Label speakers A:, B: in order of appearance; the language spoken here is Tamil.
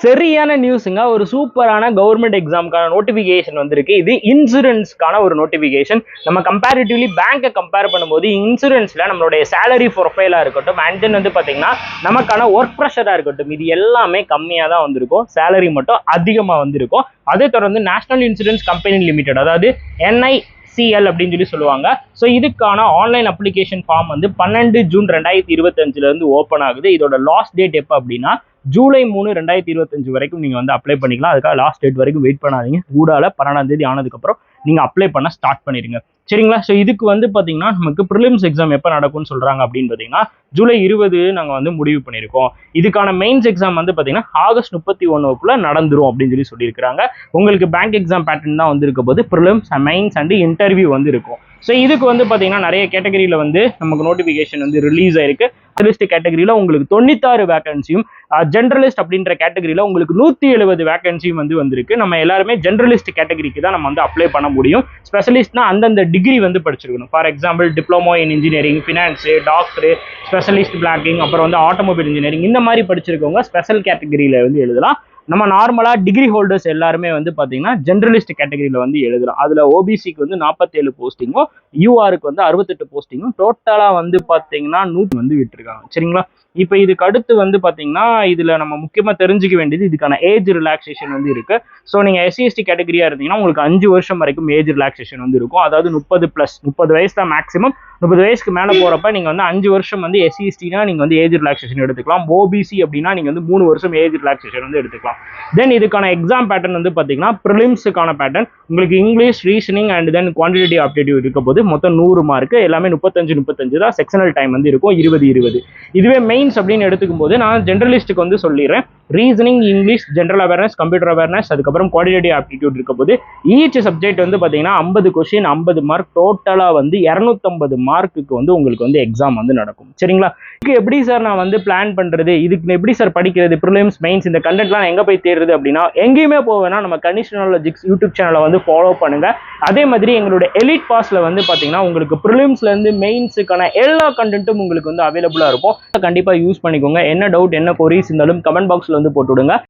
A: சரியான நியூஸுங்க. ஒரு சூப்பரான கவர்மெண்ட் எக்ஸாமுக்கான நோட்டிஃபிகேஷன் வந்திருக்கு. இது இன்சூரன்ஸ்க்கான ஒரு நோட்டிஃபிகேஷன். நம்ம கம்பேரிட்டிவ்லி பேங்கை கம்பேர் பண்ணும்போது இன்சூரன்ஸ்ல நம்மளுடைய சேலரி ப்ரொஃபைலா இருக்கட்டும், அண்ட் தென் வந்து பாத்தீங்கன்னா நமக்கான ஒர்க் ப்ரெஷரா இருக்கட்டும், இது எல்லாமே கம்மியா தான் வந்திருக்கும். சேலரி மட்டும் அதிகமா வந்திருக்கும். அதை தொடர்ந்து நேஷனல் இன்சூரன்ஸ் கம்பெனி லிமிடெட், அதாவது NICL அப்படின்னு சொல்லி சொல்லுவாங்க. ஸோ இதுக்கான ஆன்லைன் அப்ளிகேஷன் ஃபார்ம் வந்து 12 ஜூன் 2025 இருந்து ஓப்பன் ஆகுது. இதோட லாஸ்ட் டேட் எப்போ அப்படின்னா ஜூலை 3, 2025 வரைக்கும் நீங்க வந்து அப்ளை பண்ணிக்கலாம். அதுக்காக லாஸ்ட் டேட் வரைக்கும் வெயிட் பண்ணாதீங்க. கூடால 12ஆம் தேதி ஆனதுக்கப்புறம் நீங்க அப்ளை பண்ண ஸ்டார்ட் பண்ணிருங்க. சரிங்களா? ஸோ இதுக்கு வந்து பாத்தீங்கன்னா நமக்கு ப்ரிலிம்ஸ் எக்ஸாம் எப்போ நடக்கும்னு சொல்றாங்க அப்படின்னு பாத்தீங்கன்னா ஜூலை 20 நாங்க வந்து முடிவு பண்ணியிருக்கோம். இதுக்கான மெயின்ஸ் எக்ஸாம் வந்து பாத்தீங்கன்னா ஆகஸ்ட் 31க்குள்ள நடந்துரும் அப்படின்னு சொல்லியிருக்காங்க. உங்களுக்கு பேங்க் எக்ஸாம் பேட்டர்ன் தான் வந்து இருக்க போது ப்ரிலிம்ஸ், மெயின்ஸ் அண்ட் இன்டர்வியூ வந்து இருக்கும். ஸோ இதுக்கு வந்து பாத்தீங்கன்னா நிறைய கேட்டகரியில வந்து நமக்கு நோட்டிபிகேஷன் வந்து ரிலீஸ் ஆயிருக்கு. ஜெனரலிஸ்ட் கேட்டகரியில உங்களுக்கு 96 வேகன்சியும், ஜெனரலிஸ்ட் அப்படின்ற கேட்டகரியில உங்களுக்கு 170 வேகன்சியும் வந்து வந்திருக்கு. நம்ம எல்லாருமே ஜெனரலிஸ்ட் கேட்டகரிக்கு தான் நம்ம வந்து அப்ளை பண்ண முடியும். ஸ்பெஷலிஸ்ட்னா அந்தந்த டிகிரி வந்து படிச்சிருக்கணும். For example diploma in engineering, finance, doctor, specialist blocking, அப்புறம் வந்து ஆட்டோமொபைல் இன்ஜினியரிங், இந்த மாதிரி படிச்சிருக்கவங்க ஸ்பெஷல் கேட்டகரியில வந்து எழுதலாம். நம்ம நார்மலா டிகிரி ஹோல்டர்ஸ் எல்லாருமே வந்து பாத்தீங்கன்னா ஜெனரலிஸ்ட் கேட்டகரியில வந்து எழுதலாம். அதுல ஓபிசிக்கு வந்து 47 போஸ்டிங்கும், யூஆருக்கு வந்து 68 போஸ்டிங்கும், டோட்டலா வந்து பாத்தீங்கன்னா 100 வந்து விட்டுருக்காங்க. சரிங்களா? இப்ப இதுக்கு அடுத்து வந்து பாத்தீங்கன்னா இதுல நம்ம முக்கியமா தெரிஞ்சுக்க வேண்டியது இதுக்கான ஏஜ் ரிலாக்ஸேஷன் வந்து இருக்கு. ஸோ நீங்க SC/ST கேட்டகரியா இருந்தீங்கன்னா உங்களுக்கு 5 வருஷம் வரைக்கும் ஏஜ் ரிலாக்ஸேஷன் வந்து இருக்கும். அதாவது 30+ வயசு தான் மேக்ஸிமம். 30 வயசுக்கு மேல போறப்ப நீங்க வந்து 5 வருஷம் வந்து SC/STனா நீங்க வந்து ஏஜ் ரிலாக்ஸேஷன் எடுத்துக்கலாம். OBC அப்படின்னா நீங்க வந்து 3 வருஷம் ஏஜ் ரிலாக்ஸேஷன் வந்து எடுத்துக்கலாம். தென் இதுக்கான எக்ஸாம் பேட்டர்ன் வந்து பாத்தீங்கன்னா ப்ரிலிம்ஸுக்கான பேட்டர்ன் உங்களுக்கு English, reasoning and then quantitative aptitude இருக்க போது மொத்தம் 100 மார்க். எல்லாமே 35 தான். செக்ஷனல் டைம் வந்து இருக்கும் 20. இதுவே மெயின்ஸ் அப்படின்னு எடுத்துக்கும் போது நான் ஜெனரலிஸ்ட்டுக்கு வந்து சொல்லிடுறேன். Reasoning, English, general awareness, computer awareness, அதுக்கப்புறம் குவான்டிடேட்டிவ் ஆப்டிடியூட் இருக்க போது ஈச் சப்ஜெக்ட் வந்து பாத்தீங்கன்னா 50 கொஸ்டின், 50 மார்க், டோட்டலா வந்து 250 மார்க்குக்கு வந்து உங்களுக்கு வந்து எக்ஸாம் வந்து நடக்கும். சரிங்களா? இதுக்கு எப்படி சார் நான் வந்து பிளான் பண்றது, இதுக்கு எப்படி சார் படிக்கிறது, ப்ரிலிம்ஸ், மெயின்ஸ், இந்த கண்டென்ட்லாம் எங்க போய் தேடுறது அப்படின்னா எங்கேயுமே போவேன்னா நம்ம கண்டிஷனல் நாலேஜ் யூடியூப் சேனலை வந்து ஃபாலோ பண்ணுங்க. அதே மாதிரி எங்களுடைய எலிட் பாஸ்ல வந்து பாத்தீங்கன்னா உங்களுக்கு ப்ரிலிம்ஸ்ல இருந்து மெயின்ஸுக்கான எல்லா கண்டென்ட்டும் உங்களுக்கு வந்து அவைலபிளா இருக்கும். கண்டிப்பா யூஸ் பண்ணிக்கோங்க. என்ன டவுட், என்ன கொரிஸ் இருந்தாலும் கமெண்ட் பாக்ஸ்ல வந்து போட்டு விடுங்க.